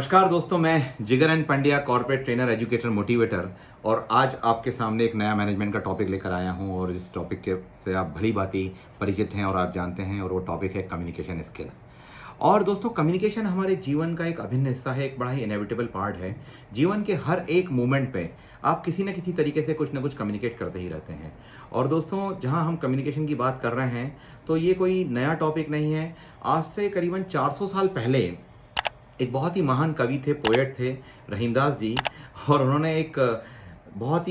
नमस्कार दोस्तों, मैं जिगर and Pandya, corporate trainer, educator, motivator. और आज आपके सामने एक नया मैनेजमेंट का टॉपिक लेकर आया हूं और इस टॉपिक के से आप भली भांति परिचित हैं और आप जानते हैं, और वो टॉपिक है कम्युनिकेशन स्किल। और दोस्तों, कम्युनिकेशन हमारे जीवन का एक अभिन्न हिस्सा है, एक बड़ा ही इनएविटेबल पार्ट है। जीवन के हर एक मोमेंट पे आप किसी न किसी तरीके से कुछ ना कुछ कम्युनिकेट करते ही रहते हैं। और दोस्तों, जहां हम कम्युनिकेशन की बात कर रहे हैं तो ये कोई नया टॉपिक नहीं है। आज से करीबन 400 साल पहले एक बहुत ही महान कवि थे, पोएट थे, रहीमदास जी। और उन्होंने एक बहुत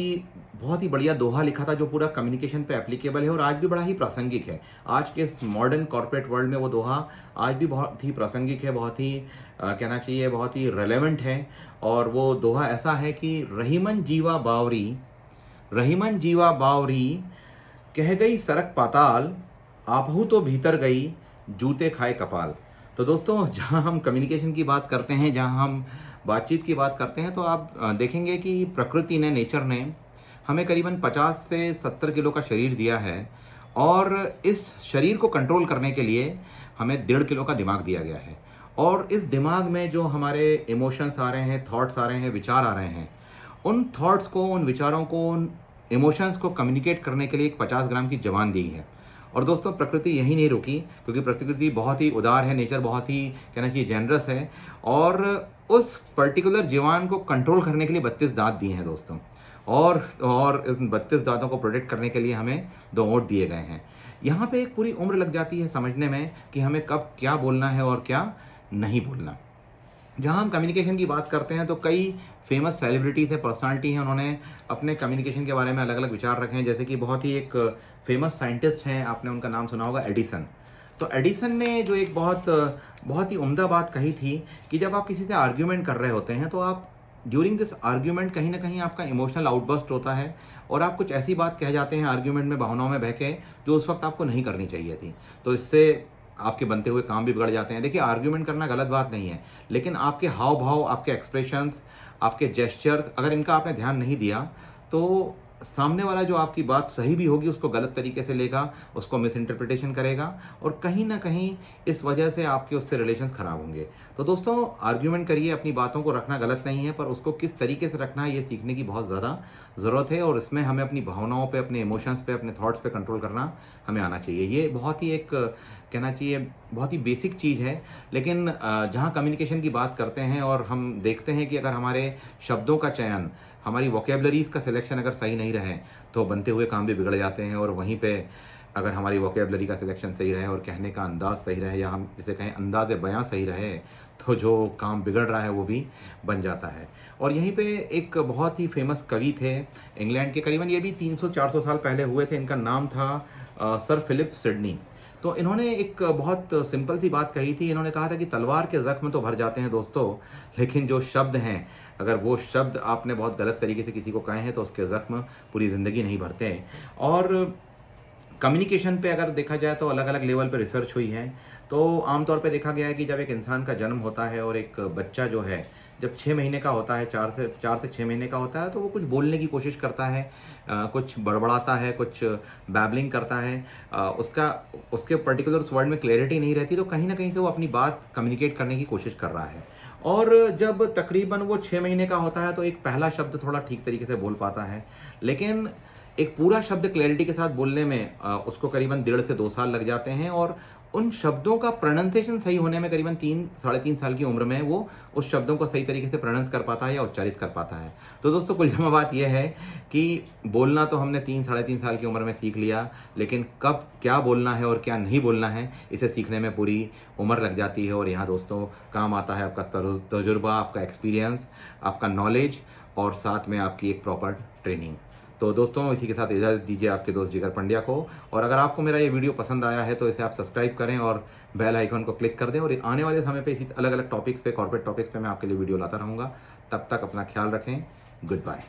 ही बढ़िया दोहा लिखा था जो पूरा कम्युनिकेशन पे एप्लीकेबल है और आज भी बड़ा ही प्रासंगिक है। आज के इस मॉडर्न कॉर्पोरेट वर्ल्ड में वो दोहा आज भी बहुत ही प्रासंगिक है, बहुत ही कहना चाहिए बहुत ही रेलेवेंट है। और वो दोहा ऐसा है कि रहीमन जीवा बावरी, कह गई सरक पाताल, आपहू तो भीतर गई, जूते खाए कपाल। तो दोस्तों, जहां हम कम्युनिकेशन की बात करते हैं, जहां हम बातचीत की बात करते हैं, तो आप देखेंगे कि प्रकृति ने, नेचर ने हमें करीबन 50 से 70 किलो का शरीर दिया है। और इस शरीर को कंट्रोल करने के लिए हमें 1.5 किलो का दिमाग दिया गया है। और इस दिमाग में जो हमारे इमोशंस आ रहे हैं, थॉट्स आ रहे हैं, विचार आ रहे हैं, उन थॉट्स को, उन विचारों को, उन इमोशंस को कम्युनिकेट करने के लिए एक 50 ग्राम की जवान दी है। और दोस्तों, प्रकृति यही नहीं रुकी, क्योंकि प्रकृति बहुत ही उदार है, नेचर बहुत ही कहना चाहिए जेनरस है। और उस पर्टिकुलर जवान को कंट्रोल करने के लिए 32 दांत दिए हैं दोस्तों। और इस 32 दांतों को प्रोटेक्ट करने के लिए हमें 2 ओंठ दिए गए हैं। यहाँ पे एक पूरी उम्र लग जाती है समझने में कि हमें कब क्या बोलना है और क्या नहीं बोलना। जहाँ हम कम्युनिकेशन की बात करते हैं तो कई फेमस सेलिब्रिटीज़ है, पर्सनालिटी हैं, उन्होंने अपने कम्युनिकेशन के बारे में अलग अलग विचार रखे हैं। जैसे कि बहुत ही एक फेमस साइंटिस्ट हैं, आपने उनका नाम सुना होगा, एडिसन। तो एडिसन ने जो एक बहुत ही उम्दा बात कही थी कि जब आप किसी से आर्ग्यूमेंट कर रहे होते हैं तो आप ड्यूरिंग दिस आर्ग्यूमेंट कहीं ना कहीं आपका इमोशनल आउटबर्स्ट होता है और आप कुछ ऐसी बात कह जाते हैं आर्ग्यूमेंट में, भावनाओं में बह के, जो उस वक्त आपको नहीं करनी चाहिए थी। तो इससे आपके बनते हुए काम भी बिगड़ जाते हैं। देखिए, आर्ग्यूमेंट करना गलत बात नहीं है, लेकिन आपके हाव भाव, आपके एक्सप्रेशंस, आपके जेस्चर्स, अगर इनका आपने ध्यान नहीं दिया तो सामने वाला जो आपकी बात सही भी होगी उसको गलत तरीके से लेगा, उसको मिस इंटरप्रिटेशन करेगा, और कहीं ना कहीं इस वजह से आपके उससे रिलेशंस खराब होंगे। तो दोस्तों, आर्ग्यूमेंट करिए, अपनी बातों को रखना गलत नहीं है, पर उसको किस तरीके से रखना है ये सीखने की बहुत ज़्यादा ज़रूरत है। और इसमें हमें अपनी भावनाओं पे, अपने इमोशंस पे, अपने थॉट्स पे कंट्रोल करना हमें आना चाहिए। ये बहुत ही एक कहना चाहिए बहुत ही बेसिक चीज़ है। लेकिन जहाँ कम्युनिकेशन की बात करते हैं और हम देखते हैं कि अगर हमारे शब्दों का चयन, हमारी वोकेबलरीज़ का सिलेक्शन अगर सही नहीं रहे तो बनते हुए काम भी बिगड़ जाते हैं। और वहीं पे अगर हमारी वोकेबलरी का सिलेक्शन सही रहे और कहने का अंदाज़ सही रहे, या हम जिसे कहें अंदाज़ बयां सही रहे, तो जो काम बिगड़ रहा है वो भी बन जाता है। और यहीं पे एक बहुत ही फेमस कवि थे इंग्लैंड के, करीबन ये भी 300-400 साल पहले हुए थे। इनका नाम था सर फिलिप सिडनी। तो इन्होंने एक बहुत सिंपल सी बात कही थी। इन्होंने कहा था कि तलवार के ज़ख्म तो भर जाते हैं दोस्तों, लेकिन जो शब्द हैं, अगर वो शब्द आपने बहुत गलत तरीके से किसी को कहे हैं तो उसके ज़ख्म पूरी ज़िंदगी नहीं भरते। और कम्युनिकेशन पे अगर देखा जाए तो अलग अलग लेवल पे रिसर्च हुई है। तो आमतौर पे देखा गया है कि जब एक इंसान का जन्म होता है और एक बच्चा जो है जब 6 महीने का होता है, 4 से 6 महीने का होता है, तो वो कुछ बोलने की कोशिश करता है, कुछ बड़बड़ाता है, कुछ बैबलिंग करता है, उसके पर्टिकुलर वर्ड में क्लैरिटी नहीं रहती, तो कहीं ना कहीं से वो अपनी बात कम्युनिकेट करने की कोशिश कर रहा है। और जब तकरीबन वो 6 महीने का होता है तो एक पहला शब्द थोड़ा ठीक तरीके से बोल पाता है, लेकिन एक पूरा शब्द क्लैरिटी के साथ बोलने में उसको करीबन 1.5 से 2 साल लग जाते हैं। और उन शब्दों का प्रोनाउंसिएशन सही होने में करीबन 3-3.5 साल की उम्र में वो उस शब्दों को सही तरीके से प्रोनाउंस कर पाता है या उच्चारित कर पाता है। तो दोस्तों, कुल जमा बात यह है कि बोलना तो हमने 3-3.5 साल की उम्र में सीख लिया, लेकिन कब क्या बोलना है और क्या नहीं बोलना है इसे सीखने में पूरी उम्र लग जाती है। और यहाँ दोस्तों काम आता है आपका तजुर्बा, आपका एक्सपीरियंस, आपका नॉलेज, और साथ में आपकी एक प्रॉपर ट्रेनिंग। तो दोस्तों, इसी के साथ इजाज़त दीजिए आपके दोस्त जिगर पंड्या को। और अगर आपको मेरा ये वीडियो पसंद आया है तो इसे आप सब्सक्राइब करें और बेल आइकन को क्लिक कर दें। और आने वाले समय पे इसी अलग अलग टॉपिक्स पे, कॉर्पोरेट टॉपिक्स पे मैं आपके लिए वीडियो लाता रहूँगा। तब तक अपना ख्याल रखें। Good bye.